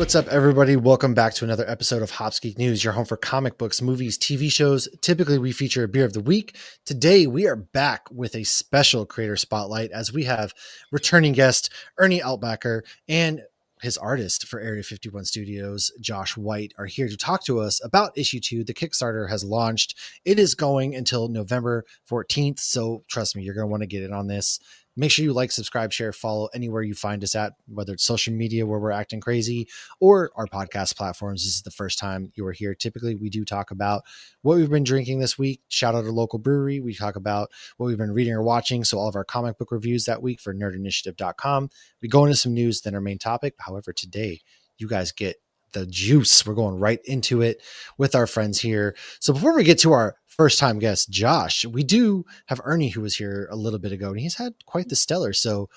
what's up, everybody? Welcome back to another episode of Hops Geek News, your home for comic books, movies, TV shows. Typically, we feature a beer of the week. Today, we are back with a special creator spotlight as we have returning guest Ernie Altbacker and his artist for Area 51 Studios, Josh White, are here to talk to us about issue 2. The Kickstarter has launched. It is going until November 14th, so trust me, you're going to want to get in on this. Make sure you like, subscribe, share, follow anywhere you find us at, whether it's social media where we're acting crazy or our podcast platforms. This is the first time you are here. Typically, we do talk about what we've been drinking this week. Shout out to local brewery. We talk about what we've been reading or watching. So all of our comic book reviews that week for nerdinitiative.com. We go into some news, then our main topic. However, today you guys get the juice. We're going right into it with our friends here. So before we get to our first time guest, Josh, we do have Ernie, who was here a little bit ago, and he's had quite the stellar. So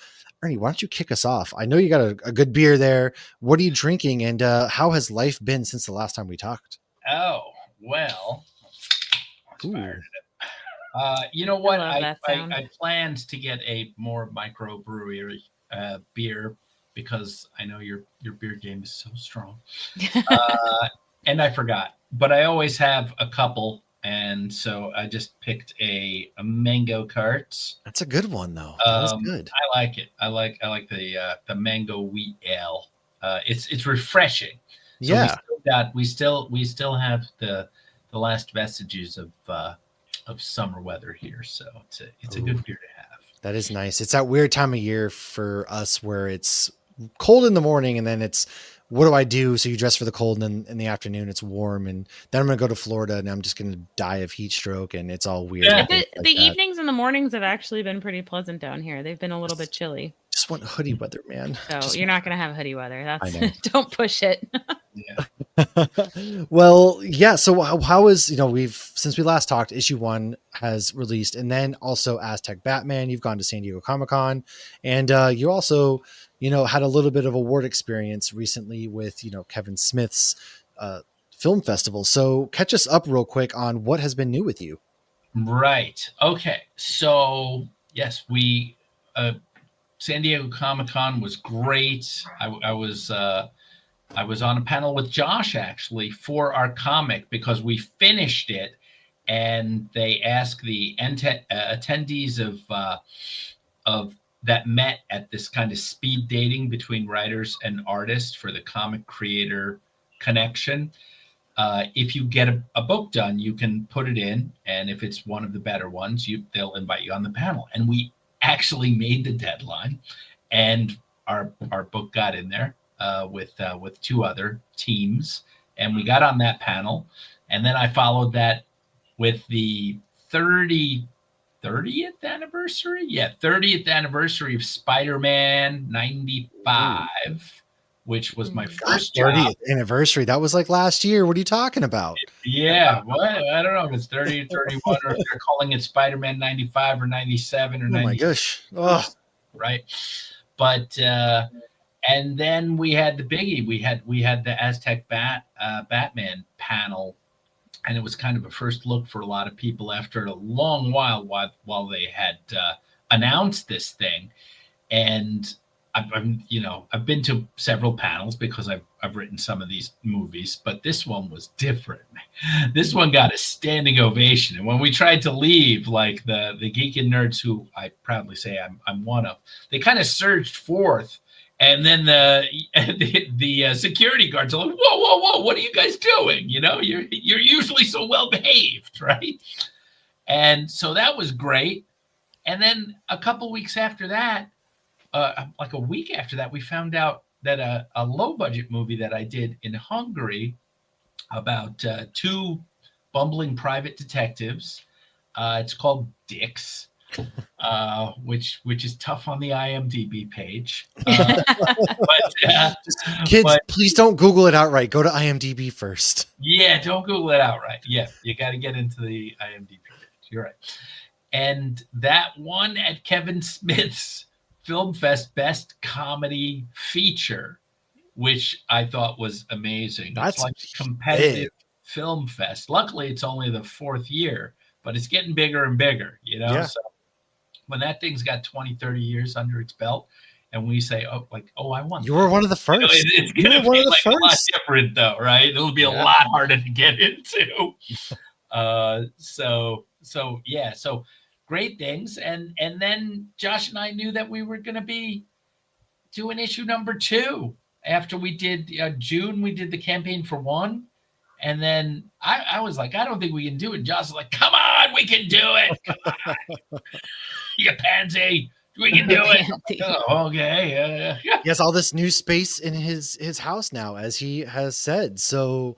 Ernie, why don't you kick us off? I know you got a good beer there. What are you drinking, and how has life been since the last time we talked? Oh, well, you know what? I planned to get a more microbrewery beer because I know your beer game is so strong. And I forgot, but I always have a couple. And so I just picked a mango cart. That's a good one, though. That was good. I like it. I like the mango wheat ale. It's refreshing. So yeah. We still have the last vestiges of summer weather here. So it's a good beer to have. That is nice. It's that weird time of year for us where it's cold in the morning and then it's, what do I do? So you dress for the cold, and then in the afternoon it's warm, and then I'm going to go to Florida and I'm just going to die of heat stroke, and it's all weird. Yeah, the evenings and the mornings have actually been pretty pleasant down here. They've been a little bit chilly. Just want hoodie weather, man. So you're not going to have hoodie weather. That's don't push it. Yeah. Well, yeah. So how is, since we last talked, issue 1 has released, and then also Aztec Batman. You've gone to San Diego Comic-Con, and you also, had a little bit of award experience recently with, Kevin Smith's film festival. So catch us up real quick on what has been new with you. Right. Okay. So yes, we San Diego Comic-Con was great. I was on a panel with Josh actually for our comic because we finished it, and they asked the attendees of that met at this kind of speed dating between writers and artists for the comic creator connection. If you get a book done, you can put it in, and if it's one of the better ones, they'll invite you on the panel. And we actually made the deadline, and our book got in there with 2 other teams, and we got on that panel. And then I followed that with the 30th anniversary? Yeah, 30th anniversary of Spider-Man 95, which was my first 30th anniversary. That was like last year. What are you talking about? Yeah, well, I don't know if it's 30 or 31 or if they're calling it Spider-Man 95 or 97 or 90. Oh my gosh. Oh. Right. But and then we had the biggie. We had the Aztec Batman panel. And it was kind of a first look for a lot of people after a long while they had announced this thing. And I've been to several panels because I've written some of these movies, but this one was different. This one got a standing ovation. And when we tried to leave, like the geek and nerds, who I proudly say I'm one of, they kind of surged forth. And then the security guards are like, whoa, what are you guys doing? You're usually so well behaved, right? And so that was great. And then a couple weeks after that, like a week after that, we found out that a low budget movie that I did in Hungary about 2 bumbling private detectives. It's called Dicks. Which is tough on the IMDb page. Kids, please don't Google it outright. Go to IMDb first. Yeah, don't Google it outright. Yeah, you got to get into the IMDb page. You're right. And that won at Kevin Smith's Film Fest Best Comedy Feature, which I thought was amazing. That's it's like a competitive film fest. Luckily, it's only the 4th year, but it's getting bigger and bigger, Yeah. So when that thing's got 20, 30 years under its belt, and we say, oh, I won. You were one of the first. It's going to be like a lot different, though, right? It'll be a lot harder to get into. So great things, and then Josh and I knew that we were going to be doing issue number 2 after we did June. We did the campaign for 1, and then I was like, I don't think we can do it. And Josh was like, come on, we can do it. Come on. You pansy. We can do it. Oh, okay. He has all this new space in his house now, as he has said. So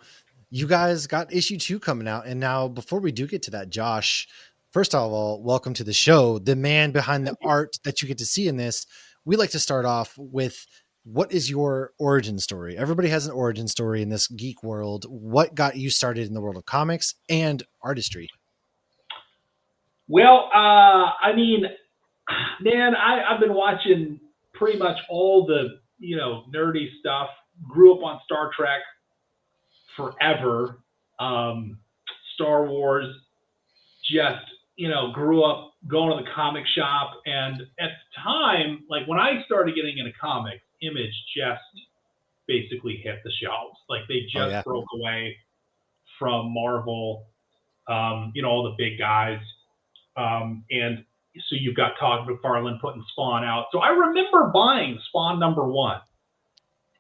you guys got issue 2 coming out. And now, before we do get to that, Josh, first of all, welcome to the show. The man behind the art that you get to see in this. We like to start off with, what is your origin story? Everybody has an origin story in this geek world. What got you started in the world of comics and artistry? Well, I mean, man, I've been watching pretty much all the, nerdy stuff. Grew up on Star Trek forever. Star Wars, just, grew up going to the comic shop. And at the time, like when I started getting into comics, Image just basically hit the shelves. Like they just broke away from Marvel, all the big guys. And so you've got Todd McFarlane putting Spawn out. So I remember buying Spawn #1.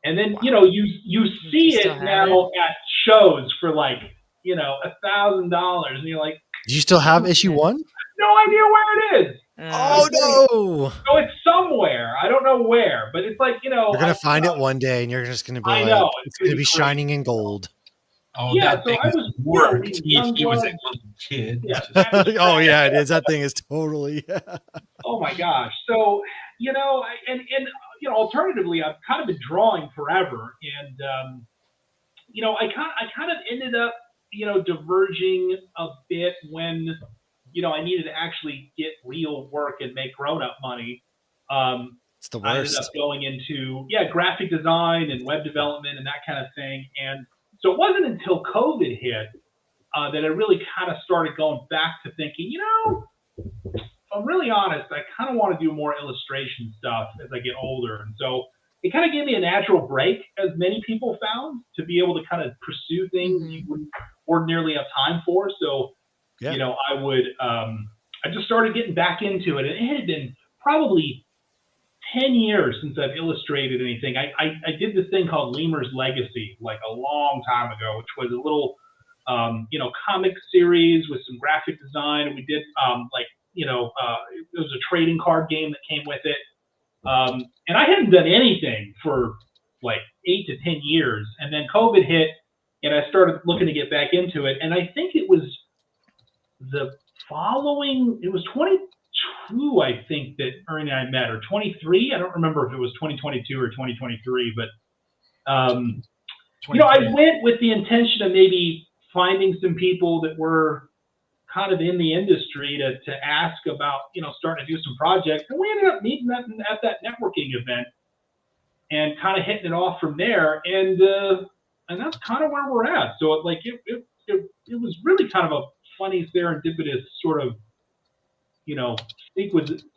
And then, you see it now at shows for like, $1,000. And you're like, do you still have issue 1? No idea where it is. Oh, no. So it's somewhere. I don't know where, but it's like, you're going to find it one day and you're just going to be it's going to be shining in gold. Oh, yeah, that thing worked. He was a little kid. Yeah, oh, yeah, it is. That thing is totally. Oh, my gosh. So, alternatively, I've kind of been drawing forever. And, I kind of ended up, diverging a bit when, I needed to actually get real work and make grown-up money. It's the worst. I ended up going into, graphic design and web development and that kind of thing. And so it wasn't until COVID hit that I really kind of started going back to thinking, if I'm really honest, I kind of want to do more illustration stuff as I get older. And so it kind of gave me a natural break, as many people found, to be able to kind of pursue things you wouldn't ordinarily have time for. So, I just started getting back into it. And it had been probably 10 years since I've illustrated anything. I did this thing called Lemur's Legacy like a long time ago, which was a little, comic series with some graphic design. And we did it was a trading card game that came with it. And I hadn't done anything for like 8 to 10 years. And then COVID hit and I started looking to get back into it. And I think it was it was 22, I think, that Ernie and I met, or 23. I don't remember if it was 2022 or 2023, but, I went with the intention of maybe finding some people that were kind of in the industry to ask about, starting to do some projects. And we ended up meeting at that networking event and kind of hitting it off from there. And that's kind of where we're at. So it was really kind of a funny serendipitous sort of,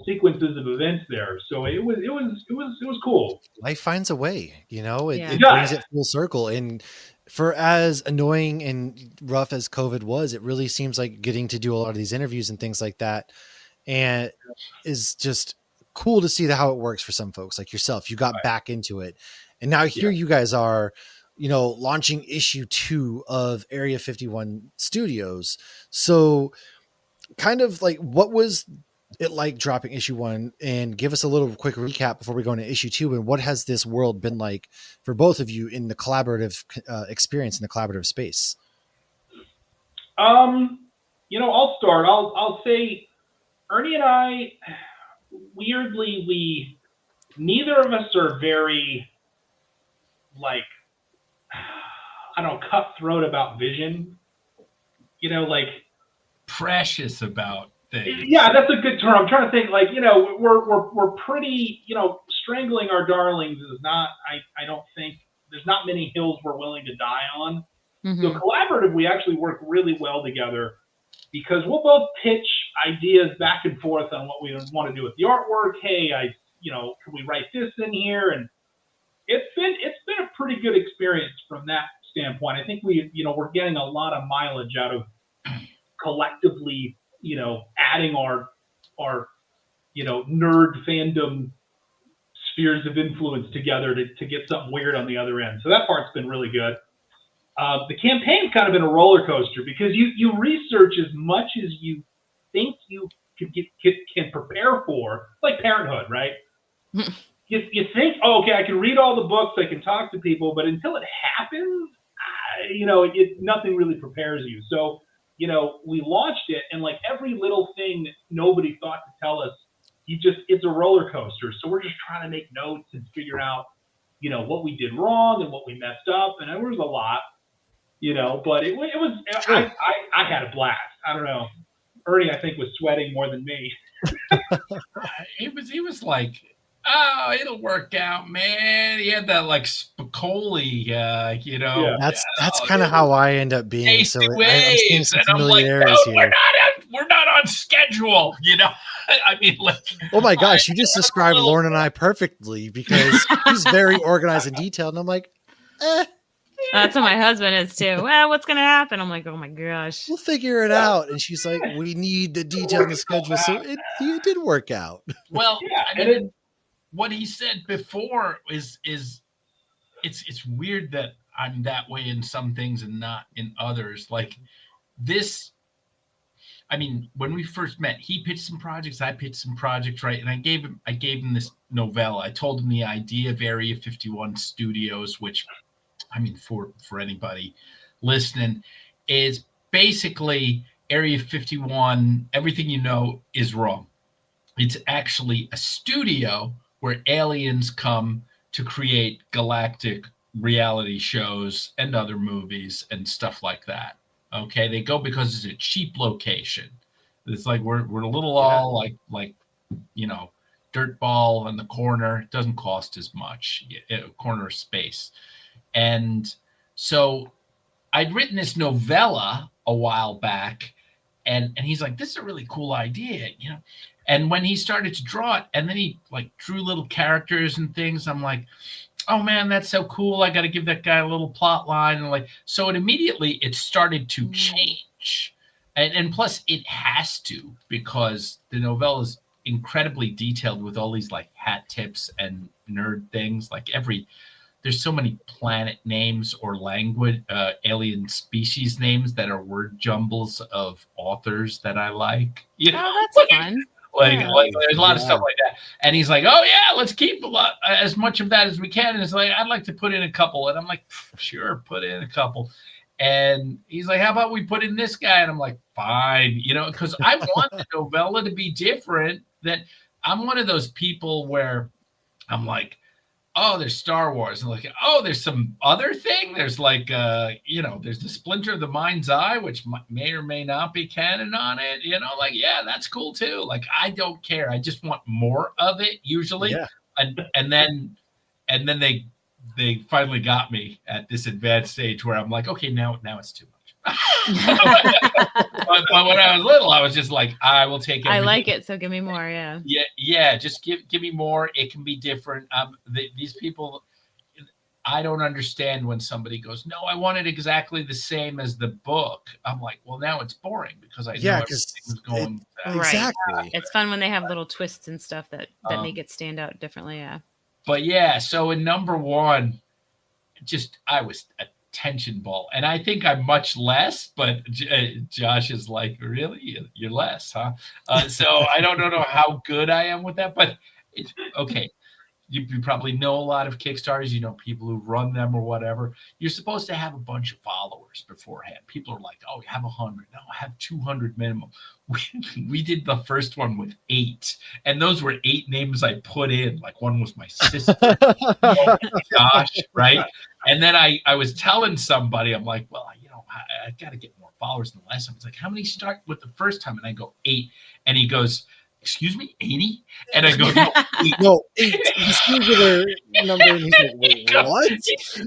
sequences of events there. So it was cool. Life finds a way, it brings it full circle. And for as annoying and rough as COVID was, it really seems like getting to do a lot of these interviews and things like that, and is just cool to see how it works for some folks like yourself. You got back into it, and now here you guys are, launching issue 2 of Area 51 Studios. So kind of like, what was it like dropping issue 1, and give us a little quick recap before we go into issue 2, and what has this world been like for both of you in the collaborative experience in the collaborative space? I'll start. I'll say Ernie and I, weirdly, neither of us are very cutthroat about vision, precious about things. Yeah, that's a good term. I'm trying to think, we're pretty, strangling our darlings is not, I don't think there's not many hills we're willing to die on. Mm-hmm. So collaborative, we actually work really well together because we'll both pitch ideas back and forth on what we want to do with the artwork. Hey, I can we write this in here? And it's been a pretty good experience from that standpoint. I think we're getting a lot of mileage out of collectively, adding our nerd fandom spheres of influence together to get something weird on the other end. So that part's been really good. The campaign's kind of been a roller coaster because you research as much as you think you can prepare for, like Parenthood, right? You think, oh, okay, I can read all the books, I can talk to people, but until it happens, nothing really prepares you. So, we launched it, and like every little thing that nobody thought to tell us, it's a roller coaster. So we're just trying to make notes and figure out, what we did wrong and what we messed up, and there was a lot, but it was. Sure. I had a blast. I don't know. Ernie, I think, was sweating more than me. He was like, oh, it'll work out, man. He had that like Spicoli, Yeah. That's kind of how I end up being. So I'm seeing some familiarities here. We're not on schedule, I mean, like, oh my gosh, you just described Lauren and I perfectly because he's very organized and detailed, and I'm like, That's what my husband is too. Well, what's gonna happen? I'm like, oh my gosh, we'll figure it out. And she's like, we need the detail in the schedule, so it did work out. Well, I mean, what he said before is it's weird that I'm that way in some things and not in others. Like this, I mean, when we first met, he pitched some projects, I pitched some projects, right? And I gave him this novella. I told him the idea of Area 51 Studios, which, I mean, for anybody listening, is basically Area 51, everything you know is wrong. It's actually a studio where aliens come to create galactic reality shows and other movies and stuff like that. Okay, they go because it's a cheap location. It's like we're a little all like dirt ball in the corner. It doesn't cost as much, corner of space. And so I'd written this novella a while back, and he's like, this is a really cool idea, And when he started to draw it, and then he like drew little characters and things, I'm like, oh man, that's so cool. I got to give that guy a little plot line. And so it started to change. And plus it has to, because the novella is incredibly detailed with all these like hat tips and nerd things. Like there's so many planet names or language, alien species names that are word jumbles of authors that I like. Oh, that's fun. Like there's a lot of stuff like that. And he's like, oh yeah, let's keep as much of that as we can. And it's like, I'd like to put in a couple. And I'm like, sure, put in a couple. And he's like, how about we put in this guy? And I'm like, fine, because I want the novella to be different. That I'm one of those people where I'm like, oh, there's Star Wars. And like, oh, there's some other thing. There's like, there's the Splinter of the Mind's Eye, which may or may not be canon on it. Like, yeah, that's cool too. Like, I don't care. I just want more of it usually. Yeah. And then they finally got me at this advanced stage where I'm like, okay, now it's too much. but when I was little, I was just like, I will take everything. I like it, so give me more. Yeah, just give me more. It can be different. These people, I don't understand when somebody goes, no, I want it exactly the same as the book. I'm like, well, now it's boring because I know everything's going exactly. Right. It's fun when they have little twists and stuff that make it stand out differently. Yeah. But yeah, so in number one, I was attention ball, and I think I'm much less, but Josh is like, really, you're less, huh? So I don't know how good I am with that, but it's okay. You probably know a lot of Kickstarters, people who run them or whatever. You're supposed to have a bunch of followers beforehand. People are like, oh, you have 100. No, I have 200 minimum. We did the first one with 8, and those were 8 names I put in. Like one was my sister, Josh, right? And then I was telling somebody, I'm like, well, I got to get more followers than the last time. It's like, how many start with the first time? And I go 8, and he goes, excuse me, 80? And I go, no, 8. No, 8. He's singular number. And he's like, wait, what?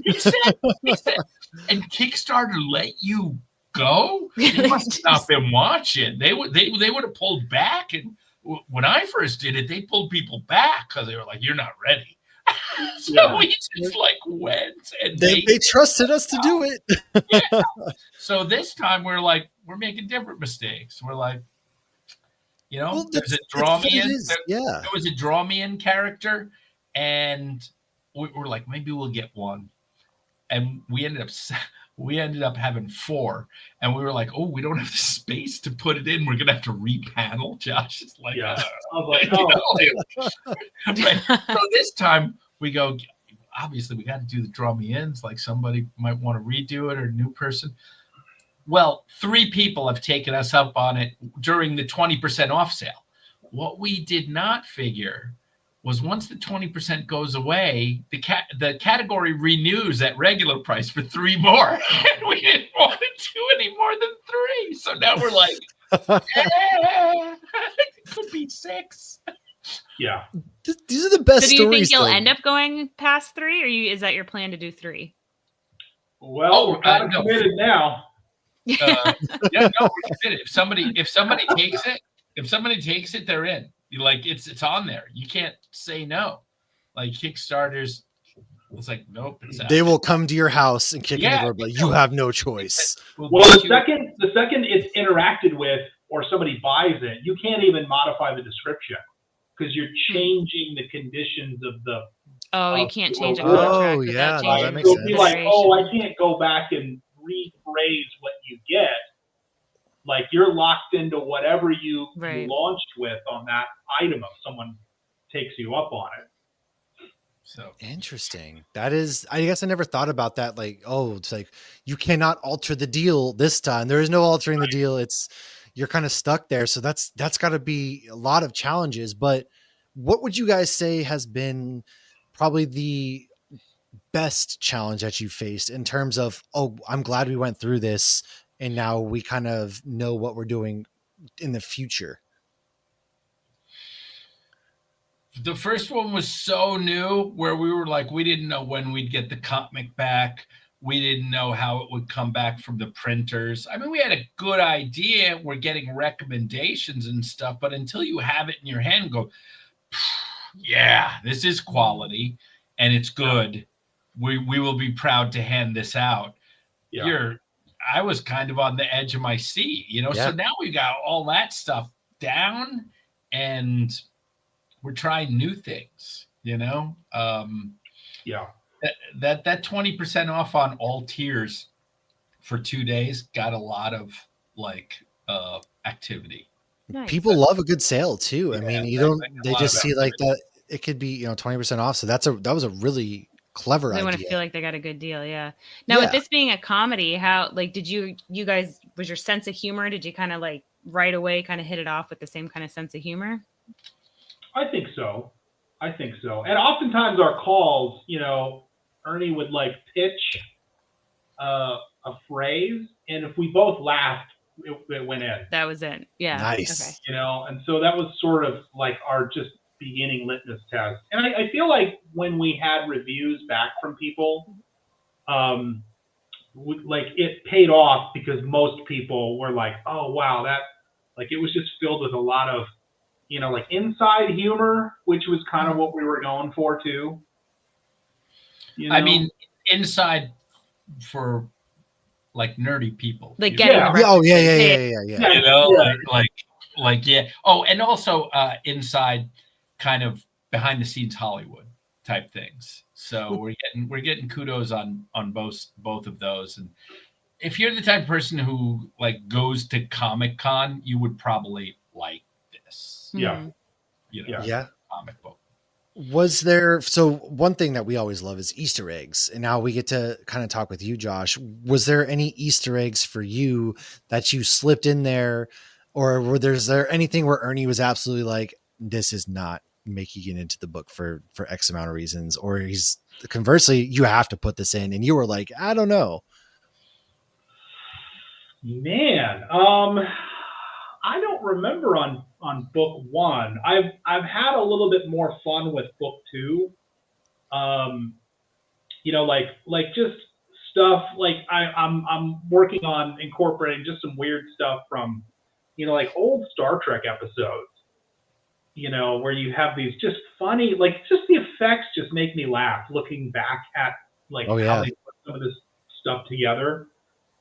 He said, and Kickstarter let you go? They must have not been watching. They would have pulled back. And when I first did it, they pulled people back because they were like, "You're not ready." So we just like went and they trusted us to do it. Yeah. So this time we're like, we're making different mistakes. We're like, there's a draw me in. There was a draw me in character, and we're like, maybe we'll get one, and we ended up having 4, and we were like, oh, we don't have the space to put it in. We're gonna have to repanel. Josh is like, I was like, right. So this time we go. Obviously, we got to do the draw me ins. Like somebody might want to redo it or a new person. Well, 3 people have taken us up on it during the 20% off sale. What we did not figure was once the 20% goes away, the category renews at regular price for 3 more. And we didn't want to do any more than 3. So now we're like, it could be 6. Yeah. These are the best stories. So do you think you'll end up going past 3, or is that your plan to do 3? Well, we're kind of committed now. Yeah, no, we're committed. If somebody takes it, they're in. Like it's on there. You can't say no. Like Kickstarter's, it's like nope. It's out. They will come to your house and kick in the door, but you have no choice. Well, the second it's interacted with or somebody buys it, you can't even modify the description because you're changing the conditions of the. Oh, you can't change a contract. Oh, yeah, that makes so sense. be like, oh, I can't go back and rephrase what you get. Like you're locked into whatever you launched with on that item if someone takes you up on it. So interesting. That is, I guess I never thought about that. Like, oh, it's like you cannot alter the deal this time. There is no altering the deal. You're kind of stuck there. So that's got to be a lot of challenges. But what would you guys say has been probably the best challenge that you faced in terms of, oh, I'm glad we went through this and now we kind of know what we're doing in the future? The first one was so new where we were like, we didn't know when we'd get the comic back. We didn't know how it would come back from the printers. I mean, we had a good idea. We're getting recommendations and stuff, but until you have it in your hand, go, yeah, this is quality and it's good. We will be proud to hand this out. Yeah. I was kind of on the edge of my seat, So now we got all that stuff down and we're trying new things, That 20% off on all tiers for 2 days got a lot of activity. Nice. People love a good sale too. I mean, they just see like that it could be, 20% off. So that was a really clever idea. They want to feel like they got a good deal. Yeah. Now with this being a comedy, how did you guys, was your sense of humor? Did you kind of right away kind of hit it off with the same kind of sense of humor? I think so. And oftentimes our calls, Ernie would pitch a phrase, and if we both laughed, it went in. That was it. Yeah. Nice. Okay. And so that was sort of our just beginning litmus test. And I feel like when we had reviews back from people, it paid off because most people were like, oh, wow, that it was just filled with a lot of, inside humor, which was kind of what we were going for too. I mean, inside for nerdy people. Getting Oh, yeah. Oh, and also inside kind of behind the scenes Hollywood type things. So we're getting kudos on both of those. And if you're the type of person who goes to Comic-Con, you would probably like this. Yeah. Comic book. Was there, so one thing that we always love is Easter eggs. And now we get to kind of talk with you, Josh. Was there any Easter eggs for you that you slipped in there? Or was there anything where Ernie was absolutely like, this is not making it into the book for X amount of reasons? Or he's conversely, you have to put this in. And you were like, I don't know. Man, I don't remember on book 1. I've had a little bit more fun with book 2. Just stuff I'm working on incorporating just some weird stuff from, old Star Trek episodes. you know, where you have these just funny, like just the effects just make me laugh looking back at like Oh how yeah. they put some of this stuff together.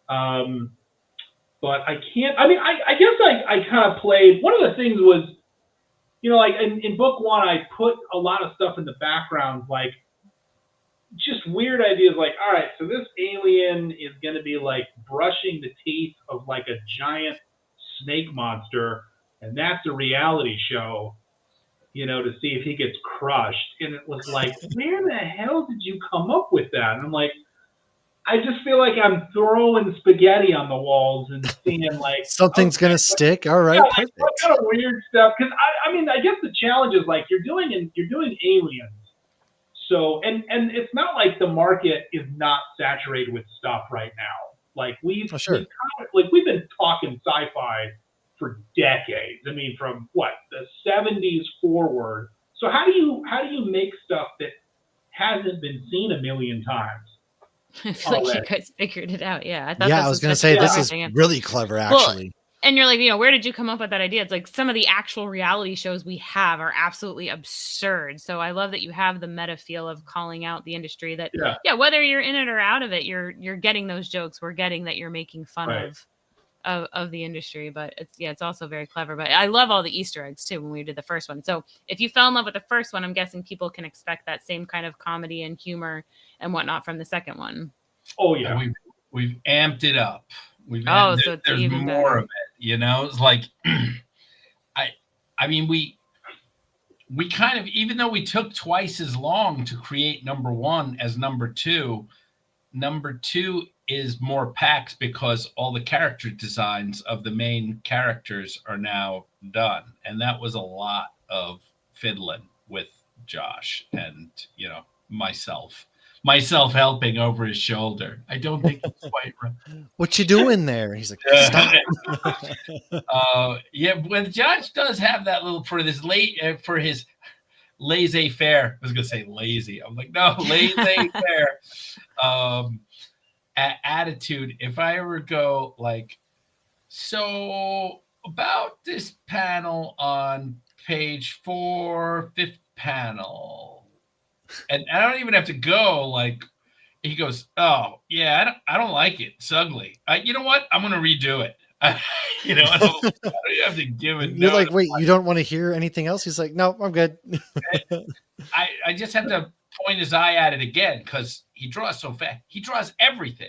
But I can't, I mean, I guess I kind of played, one of the things was, you know, like in book one, I put a lot of stuff in the background, like just weird ideas like, all right, so this alien is going to be like brushing the teeth of like a giant snake monster, and that's a reality show, you know, to see if he gets crushed. And it was like, where the hell did you come up with that? And I'm like, I just feel like I'm throwing spaghetti on the walls and seeing like Something's okay, gonna stick. All right, yeah, like perfect. what kind of weird stuff? Because I mean, I guess the challenge is like you're doing aliens. So and it's not like the market is not saturated with stuff right now. Like Oh sure. we've been talking sci-fi for decades. I mean, from what the '70s forward. So how do you make stuff that hasn't been seen a million times? I feel like you guys figured it out. Yeah, I thought Yeah, this I was was gonna such a say this clever is thing. really clever, Well, actually. and you're like, you know, where did you come up with that idea? It's like some of the actual reality shows we have are absolutely absurd. So I love that you have the meta feel of calling out the industry that, yeah, whether you're in it or out of it, you're getting those jokes. We're getting that you're making fun of the industry, but it's also very clever. But I love all the Easter eggs too when we did the first one. So if you fell in love with the first one, I'm guessing people can expect that same kind of comedy and humor and whatnot from the second one. Oh yeah, we've amped it up. So it's there's even more better. of it. You know, it's like I mean we kind of, even though we took twice as long to create number one as number two is more packs because all the character designs of the main characters are now done, and that was a lot of fiddling with Josh and, you know, myself helping over his shoulder. I don't think it's quite right. What you doing there? He's like, stop. Yeah, when Josh does have that little for his laissez-faire. I was gonna say lazy. I'm like, no, laissez-faire attitude. If I ever go like, so about this panel on page 4, 5th panel, and I don't even have to go like. He goes, oh yeah, I don't like it. It's ugly. You know what? I'm gonna redo it. You know, I don't have to give it. You're like, wait, you don't want to hear anything else? He's like, no, I'm good. I just have to point his eye at it again because he draws so fast. He draws everything.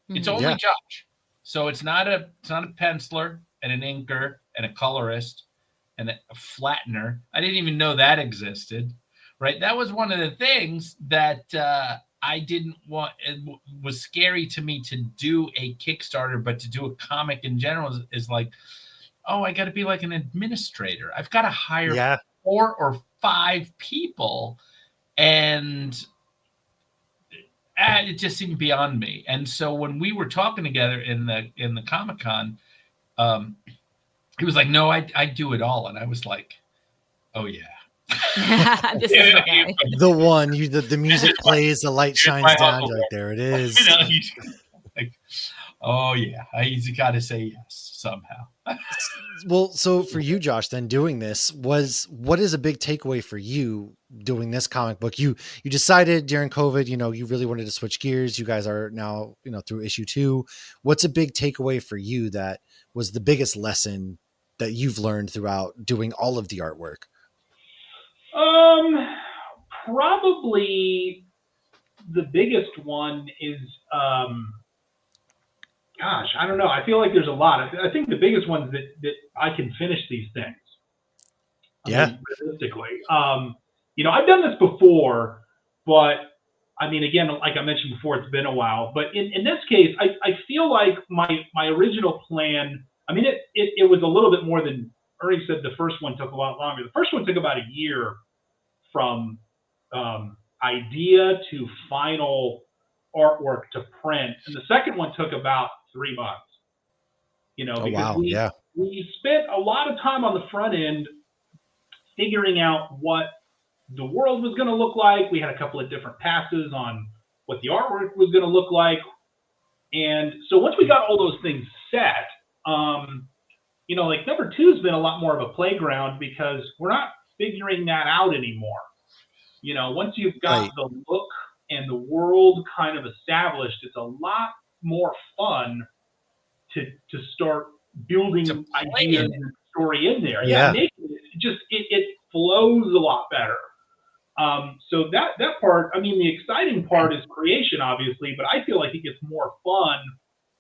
It's only Josh. So it's not a penciler and an inker and a colorist and a flattener. I didn't even know that existed. Right. That was one of the things that I didn't want. It was scary to me to do a Kickstarter, but to do a comic in general is like, oh, I got to be like an administrator. I've got to hire 4 or 5 people, and it just seemed beyond me. And so when we were talking together in the Comic-Con, he was like, no, I do it all. And I was like, oh yeah. This is the guy. The one the music plays, the light shines down. You're like, there it is. You know, he's like, oh yeah, he's got to say yes somehow. Well, so for you, Josh, then doing this what is a big takeaway for you doing this comic book? You decided during COVID, you know, you really wanted to switch gears. You guys are now, you know, through issue 2. What's a big takeaway for you that was the biggest lesson that you've learned throughout doing all of the artwork? Probably the biggest one is, gosh, I don't know. I feel like there's a lot. I think the biggest one is that I can finish these things. I mean, realistically, you know, I've done this before, but I mean, again, like I mentioned before, it's been a while. But in this case, I feel like my original plan. I mean, it was a little bit more than Ernie said. The first one took a lot longer. The first one took about a year from idea to final artwork to print, and the second one took about 3 months. You know, because we spent a lot of time on the front end figuring out what the world was going to look like. We had a couple of different passes on what the artwork was going to look like, and so once we got all those things set, you know, like number 2's been a lot more of a playground because we're not figuring that out anymore. You know, once you've got the look and the world kind of established, it's a lot more fun to start building ideas and story in there. Yeah, it flows a lot better. So that part, I mean, the exciting part is creation, obviously, but I feel like it gets more fun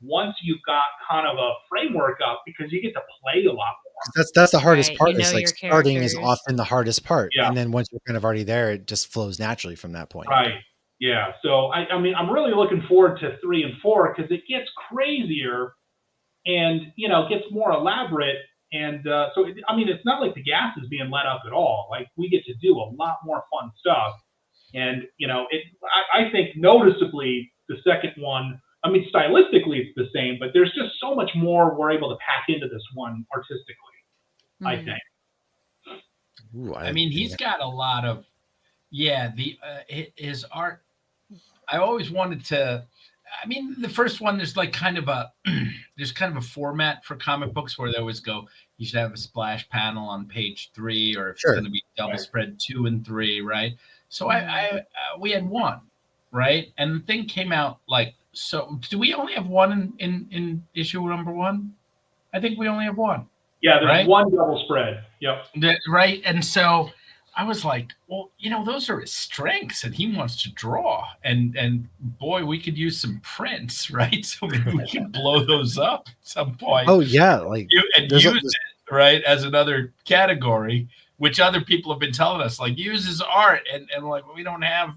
once you've got kind of a framework up because you get to play a lot more. That's the hardest part. You know, is like starting is often the hardest part, and then once you're kind of already there, it just flows naturally from that point. Right. Yeah. So I mean, I'm really looking forward to 3 and 4 because it gets crazier, and you know, gets more elaborate. And so, I mean, it's not like the gas is being let up at all. Like we get to do a lot more fun stuff. And, you know, I think noticeably the second one, I mean, stylistically it's the same, but there's just so much more we're able to pack into this one artistically, I think. Ooh, I mean, he's got a lot of, his art. I always wanted to, I mean, the first one, there's like kind of a, there's kind of a format for comic books where they always go, you should have a splash panel on page 3, or if it's going to be double spread 2 and 3, right? So we had 1, right? And the thing came out like, so do we only have 1 in issue number 1? I think we only have 1. Yeah, there's 1 double spread. Yep. Right. And so I was like, well, you know, those are his strengths and he wants to draw. And boy, we could use some prints, right? So maybe we can blow those up at some point. Oh, yeah. Like use it, right, as another category, which other people have been telling us, like, use his art. And like, we don't have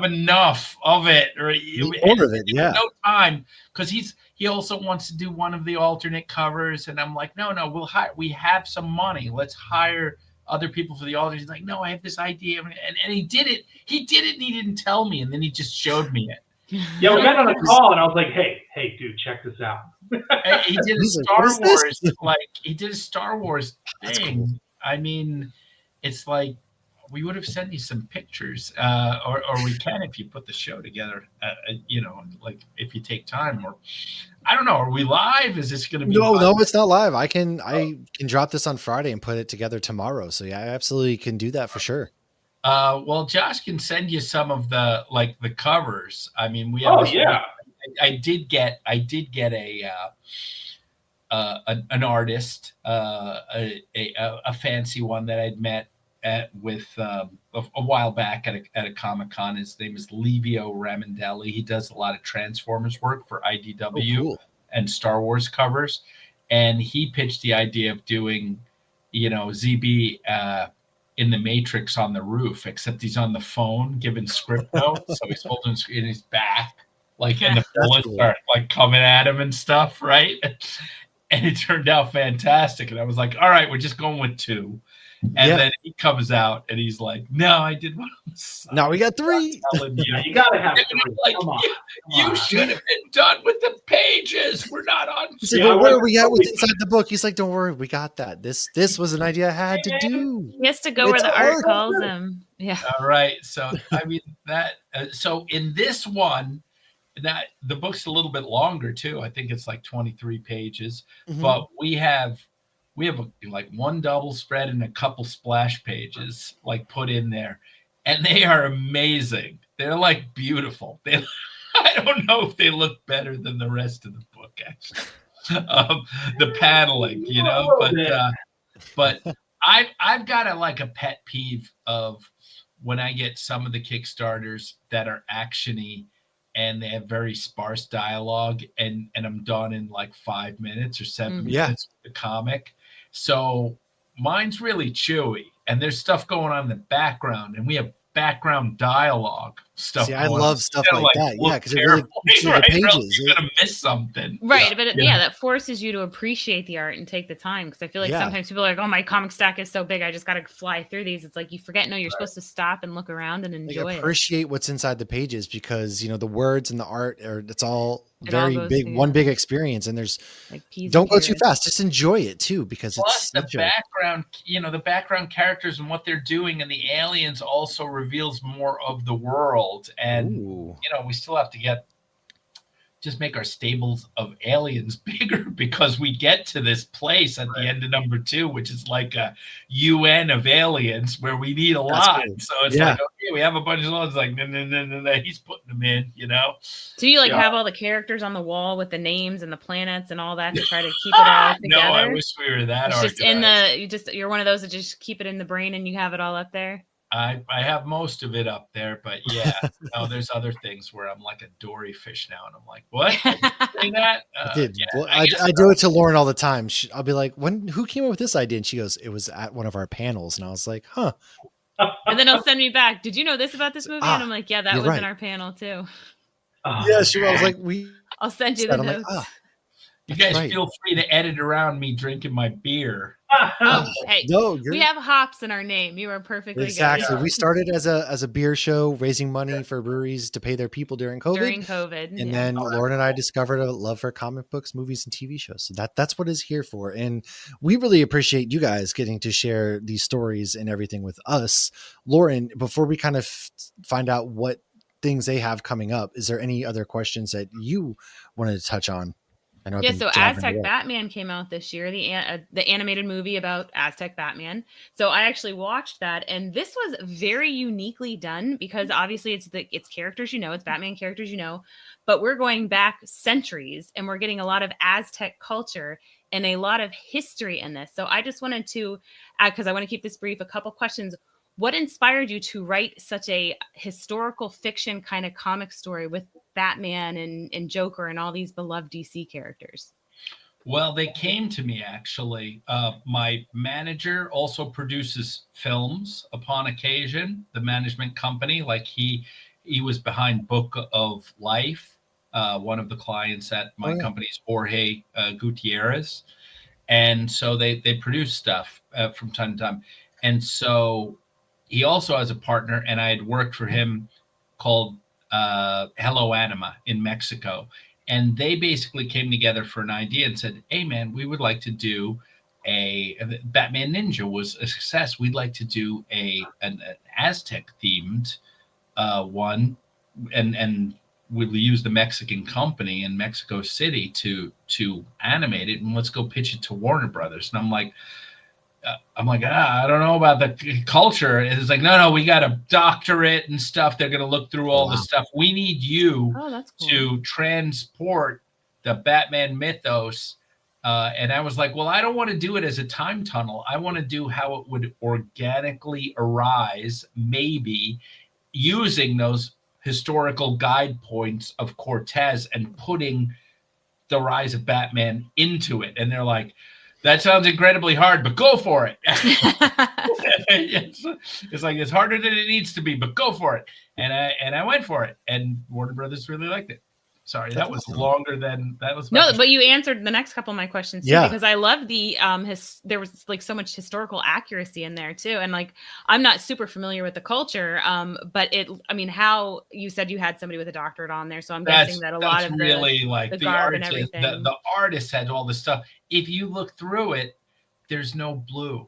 enough of it. Or no time. Because he also wants to do one of the alternate covers. And I'm like, no, we have some money. Let's hire other people for the alternate. He's like, no, I have this idea. And he did it. He didn't tell me. And then he just showed me it. Yeah, we got on a call and I was like, hey, dude, check this out. He did a Star Wars, he did a Star Wars thing. Cool. I mean, it's like, we would have sent you some pictures, or we can if you put the show together, you know, like if you take time, or I don't know. Are we live? Is this going to be? No, it's not live. I can drop this on Friday and put it together tomorrow. So yeah, I absolutely can do that for sure. Well, Josh can send you some of the covers. I mean, we have. I did get an artist, a fancy one that I'd met with a while back at a Comic-Con. His name is Livio Ramondelli. He does a lot of Transformers work for IDW and Star Wars covers. And he pitched the idea of doing, you know, ZB in the Matrix on the roof, except he's on the phone giving script notes. So he's holding in his back, like, and the bullets are like coming at him and stuff, right? And it turned out fantastic. And I was like, all right, we're just going with 2. And then he comes out and he's like, no, I did one on the side. Now we got 3. You got to have 3. Like, come on. You should have been done with the pages. We're not on. He's like, where are we at with inside the book? He's like, don't worry, we got that. This was an idea I had to do. He has to go where the art calls him. Yeah. All right. So, I mean, that, so in this one, that the book's a little bit longer too. I think it's like 23 pages, but we have like 1 double spread and a couple splash pages like put in there, and they are amazing. They're like beautiful. I don't know if they look better than the rest of the book, actually. The paneling, you know, but I've got a pet peeve of when I get some of the Kickstarters that are actiony and they have very sparse dialogue, and I'm done in like 5 minutes or 7 minutes with the comic. So mine's really chewy, and there's stuff going on in the background, and we have background dialogue stuff. See, I love stuff like that. Yeah, because it really the pages. You're gonna miss something, right? But that forces you to appreciate the art and take the time. Because I feel like sometimes people are like, "Oh, my comic stack is so big, I just got to fly through these." It's like you forget. No, you're supposed to stop and look around and enjoy it. Appreciate what's inside the pages, because you know the words and the art it's all very big, together. One big experience, and there's don't go too fast. Just enjoy it too, because plus the background, you know, the background characters and what they're doing, and the aliens also reveals more of the world. And you know, we still have to get just make our stables of aliens bigger, because we get to this place at the end of number 2, which is like a UN of aliens where we need a lot. Cool. So it's like, okay, we have a bunch of ones, like, no, he's putting them in, So you have all the characters on the wall with the names and the planets and all that to try to keep it all together? No, I wish we were that organized. Just you're one of those that just keep it in the brain and you have it all up there? I have most of it up there, but there's other things where I'm like a dory fish now, and I'm like, what? Say that? I do it to Lauren all the time. I'll be like, who came up with this idea? And she goes, it was at one of our panels, and I was like, huh. And then he'll send me back, did you know this about this movie? And I'm like, yeah, that was in our panel too. Yeah, sure. I was like, I'll send you the notes. Like, you guys feel free to edit around me drinking my beer. Hey, we have hops in our name. You are perfectly exactly. good. We started as a beer show, raising money for breweries to pay their people during COVID. And then Lauren and I discovered a love for comic books, movies, and TV shows. So that's what it's here for. And we really appreciate you guys getting to share these stories and everything with us. Lauren, before we kind of find out what things they have coming up, is there any other questions that you wanted to touch on? So Aztec Batman came out this year, the animated movie about Aztec Batman. So I actually watched that, and this was very uniquely done because obviously it's characters, it's Batman characters, but we're going back centuries and we're getting a lot of Aztec culture and a lot of history in this. So I just wanted to add, because I want to keep this brief, a couple questions. What inspired you to write such a historical fiction kind of comic story with Batman and Joker and all these beloved DC characters? Well, they came to me, actually. My manager also produces films upon occasion, the management company. Like he was behind Book of Life. One of the clients at my company is Jorge Gutierrez. And so they produce stuff from time to time. And so he also has a partner, and I had worked for him called Hello Anima in Mexico. And they basically came together for an idea and said, hey, man, we would like to do Batman Ninja was a success. We'd like to do an Aztec-themed one, and we'll use the Mexican company in Mexico City to animate it, and let's go pitch it to Warner Brothers. And I'm like, I don't know about the culture. It's like, no, we got to doctor it and stuff. They're going to look through all the stuff. We need you to transport the Batman mythos. And I was like, well, I don't want to do it as a time tunnel. I want to do how it would organically arise, maybe using those historical guide points of Cortez and putting the rise of Batman into it. And they're like, that sounds incredibly hard, but go for it. It's like, it's harder than it needs to be, but go for it. And I went for it, and Warner Brothers really liked it. Sorry, that was longer than that was. No, but you answered the next couple of my questions too, because I love the there was like so much historical accuracy in there too, and like I'm not super familiar with the culture, but how you said you had somebody with a doctorate on there, so I'm guessing that a lot of really the garb and everything. The artist had all this stuff. If you look through it, there's no blue,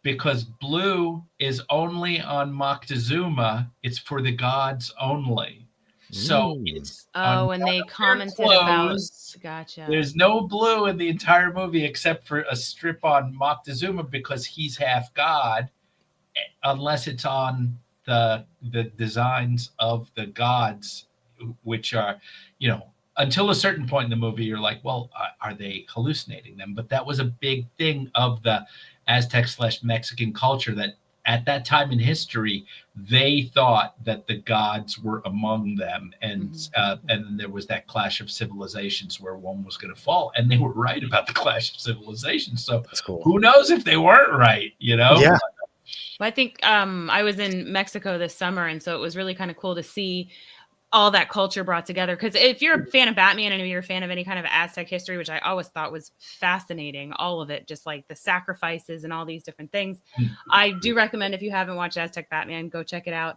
because blue is only on Moctezuma. It's for the gods only. So it's and they commented about gotcha. There's no blue in the entire movie except for a strip on Moctezuma because he's half god, unless it's on the designs of the gods, which are, until a certain point in the movie, you're like, well, are they hallucinating them? But that was a big thing of the Aztec/Mexican culture, that at that time in history, they thought that the gods were among them. And then there was that clash of civilizations where one was going to fall. And they were right about the clash of civilizations. So who knows if they weren't right, Yeah. Well, I think I was in Mexico this summer, and so it was really kind of cool to see all that culture brought together. Because if you're a fan of Batman and if you're a fan of any kind of Aztec history, which I always thought was fascinating, all of it, just like the sacrifices and all these different things, I do recommend, if you haven't watched Aztec Batman, go check it out.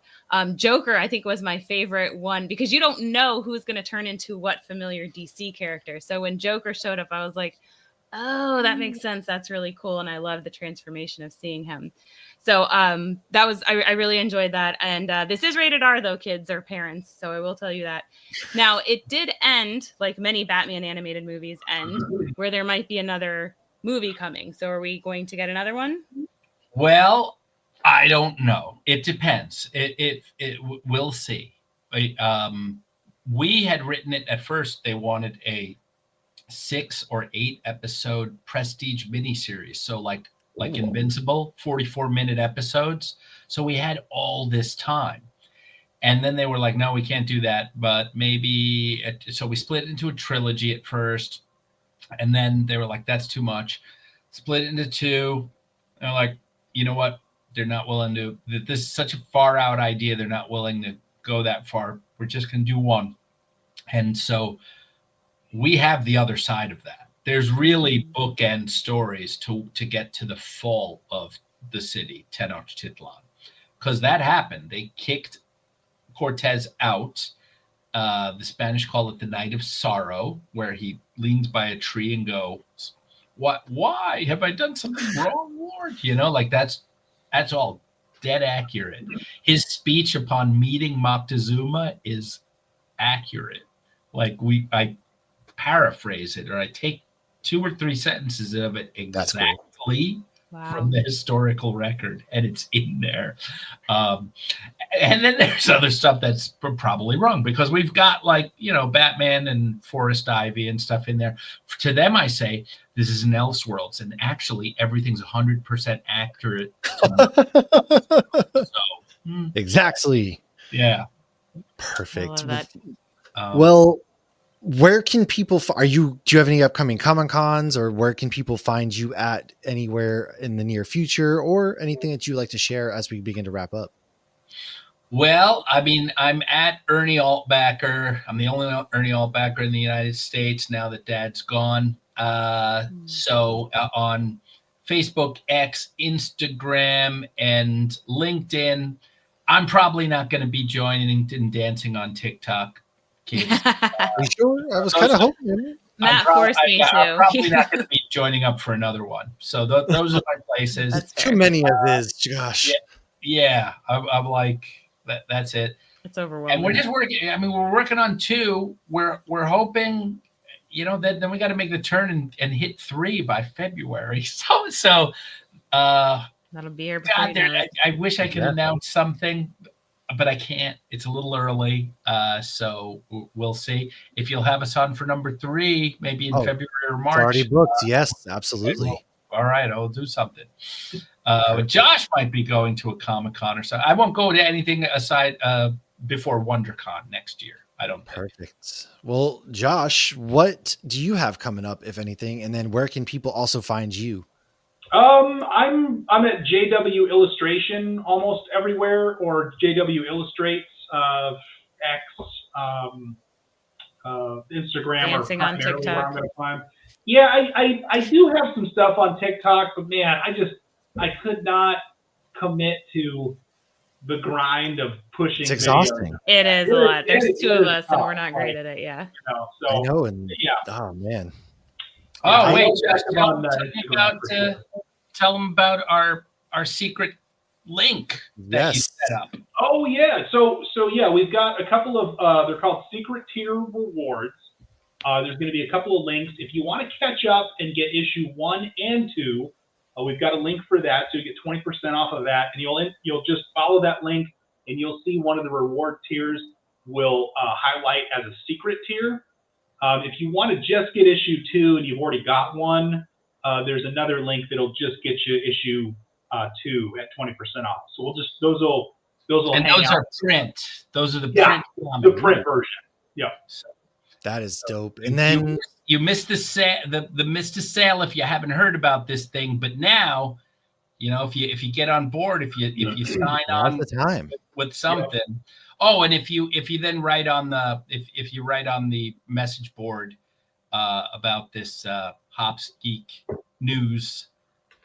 Joker, I think, was my favorite one, because you don't know who's going to turn into what familiar DC character. So when Joker showed up, I was like, Oh, that makes sense. That's really cool. And I love the transformation of seeing him. So that was, I really enjoyed that. And this is rated R though, kids or parents. So I will tell you that. Now it did end like many Batman animated movies end where there might be another movie coming. So are we going to get another one? Well, I don't know. It depends. We'll see. We had written it at first. They wanted a 6 or 8 episode prestige miniseries. So like Invincible, 44-minute episodes. So we had all this time. And then they were like, no, we can't do that. But maybe, so we split it into a trilogy at first. And then they were like, that's too much. Split it into 2. They're like, you know what? They're not willing to, this is such a far out idea. They're not willing to go that far. We're just going to do 1. And so we have the other side of that. There's really bookend stories to get to the fall of the city, Tenochtitlan, because that happened. They kicked Cortez out. The Spanish call it the Night of Sorrow, where he leans by a tree and goes, "What? Why have I done something wrong, Lord?" You know, like that's all dead accurate. His speech upon meeting Moctezuma is accurate. Like I paraphrase it, or I take 2 or 3 sentences of it exactly from the historical record, and it's in there. And then there's other stuff that's probably wrong because we've got Batman and Forest Ivy and stuff in there. To them, I say this is an Elseworlds, and actually everything's 100% accurate. Exactly. Yeah. Perfect. I love that. Well, where can people do you have any upcoming Comic Cons, or where can people find you at anywhere in the near future, or anything that you'd like to share as we begin to wrap up? Well, I mean, I'm at Ernie Altbacker. I'm the only Ernie Altbacker in the United States now that Dad's gone. So on Facebook, X, Instagram, and LinkedIn. I'm probably not going to be joining and dancing on TikTok. Are you sure? I was kind of hoping. Matt forced me to. I'm probably not going to be joining up for another one. So those are my places. That's too many of this. Gosh. Yeah. I'm like, that's it. It's overwhelming. And we're just working. I mean, we're working on 2. We're hoping, then we got to make the turn and hit 3 by February. So that'll be here. God, I wish I could announce something, but I can't. It's a little early, so we'll see. If you'll have us on for number 3, maybe in February or March. It's already booked. Yes, absolutely. All right, I'll do something. Josh might be going to a Comic-Con or something. I won't go to anything aside before WonderCon next year. I don't think. Perfect. Well, Josh, what do you have coming up, if anything? And then where can people also find you? I'm at JW Illustration almost everywhere, or JW Illustrates, X, Instagram, dancing or on TikTok. Where I'm gonna find. Yeah, I do have some stuff on TikTok, but man, I could not commit to the grind of pushing. It's exhausting. Videos. It is a lot. There's 2 of us, and we're not great at it. Yeah. I know, and oh man. Oh wait, Josh, tell them about our secret link that you set up. Oh yeah, so yeah, we've got a couple of they're called secret tier rewards. There's going to be a couple of links if you want to catch up and get issue 1 and 2. We've got a link for that, so you get 20% off of that, and you'll just follow that link, and you'll see one of the reward tiers will highlight as a secret tier. If you want to just get issue 2 and you've already got one, there's another link that'll just get you issue 2 at 20% off. So we'll just those will and hang those out. Are print. Those are the print. The print version. Yeah. So, that is dope. And then you missed the sale if you haven't heard about this thing. But now, if you get on board, if you sign on the time with something. Yeah. Oh, and if you then write on the if you write on the message board about this Hops Geek news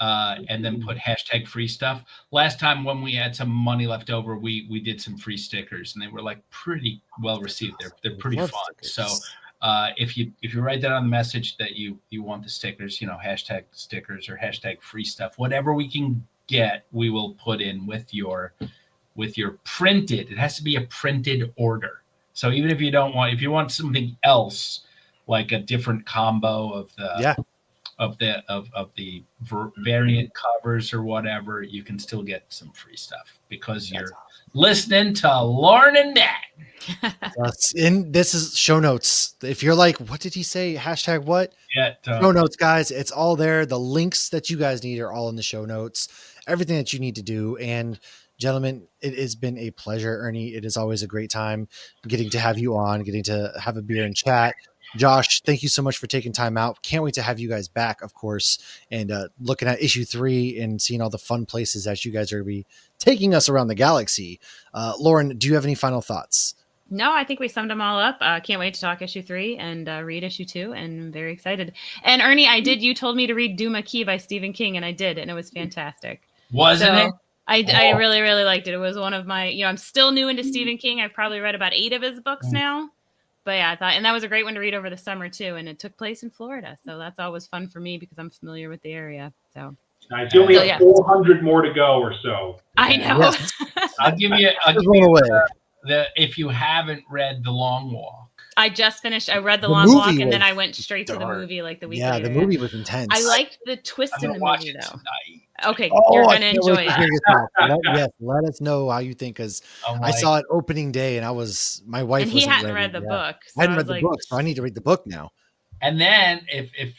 and then put hashtag free stuff. Last time when we had some money left over, we did some free stickers, and they were like pretty well received. They're pretty fun. Stickers. So If you write that on the message that you want the stickers, hashtag stickers or hashtag free stuff, whatever we can get, we will put in with your printed. It has to be a printed order. So even if you want something else, like a different combo of the variant covers or whatever, you can still get some free stuff because you're listening to Lauren and Nat. This is show notes. If you're like, what did he say? Hashtag what? Yeah. Show notes, guys. It's all there. The links that you guys need are all in the show notes. Everything that you need to do. And gentlemen, it has been a pleasure, Ernie. It is always a great time getting to have you on, getting to have a beer and chat. Josh, thank you so much for taking time out. Can't wait to have you guys back, of course, and looking at issue 3 and seeing all the fun places that you guys are going to be taking us around the galaxy. Lauren, do you have any final thoughts? No, I think we summed them all up. Can't wait to talk issue 3 and read issue 2, and I'm very excited. And Ernie, you told me to read Duma Key by Stephen King, and I did, and it was fantastic. Wasn't it? I really, really liked it. It was one of my, I'm still new into Stephen King. I've probably read about 8 of his books now. But yeah, I thought, and that was a great one to read over the summer too. And it took place in Florida. So that's always fun for me because I'm familiar with the area. So nice. You only have 400 more to go or so. I know. Yes. I'll give you if you haven't read The Long Walk. I just finished. I read The Long Walk, and then I went straight to the movie like the week later. Yeah, the movie was intense. I liked the twist in the movie, though. Tonight. Okay, you're going to enjoy it. Yes, let us know how you think, because I saw it opening day, and my wife and he hadn't read the book. So I hadn't read the book, so I need to read the book now. And then if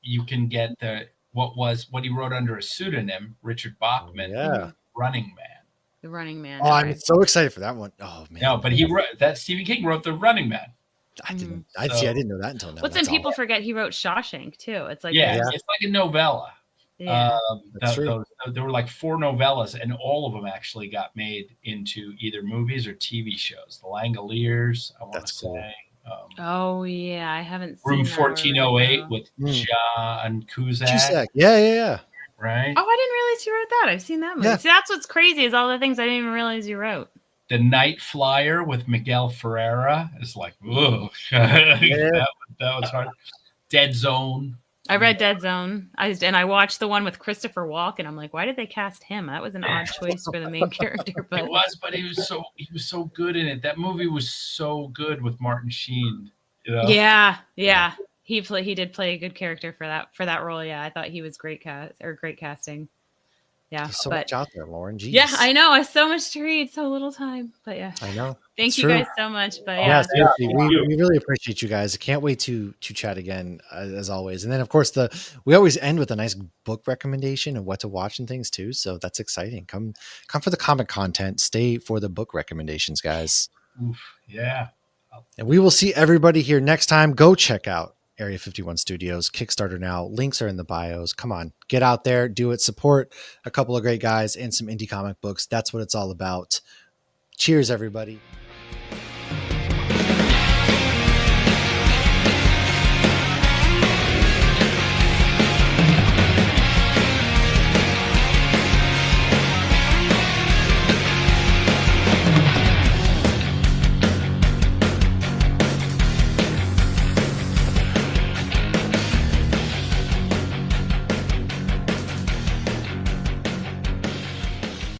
you can get what he wrote under a pseudonym, Richard Bachman, Running Man. The Running Man. Oh, I'm so excited for that one. Oh man. No, but Stephen King wrote The Running Man. I didn't. I didn't know that until now. But then people forget he wrote Shawshank too. It's like it's like a novella. Yeah, that's true. There were like 4 novellas, and all of them actually got made into either movies or TV shows. The Langoliers, I want to say. Oh yeah, I haven't seen Room 1408 with John Cusack. Yeah. Right. Oh, I didn't realize he wrote that. I've seen that movie. Yeah. See, that's what's crazy is all the things I didn't even realize you wrote. The Night Flyer with Miguel Ferreira is like, whoa, that was hard. Dead Zone. I read Dead Zone. I watched the one with Christopher Walken. I'm like, why did they cast him? That was an odd choice for the main character. But it was, but he was so good in it. That movie was so good with Martin Sheen. Yeah. He did play a good character for that role. Yeah, I thought he was great casting. Yeah, there's so much out there, Lauren. Jeez. Yeah, I know. I so much to read, so little time. But yeah, I know. Thank you guys so much. But we really appreciate you guys. I can't wait to chat again as always. And then of course we always end with a nice book recommendation and what to watch and things too. So that's exciting. Come for the comic content. Stay for the book recommendations, guys. Oof, yeah. And we will see everybody here next time. Go check out Area 51 Studios Kickstarter now. Links are in the bios. Come on, get out there, do it. Support a couple of great guys and some indie comic books. That's what it's all about. Cheers, everybody.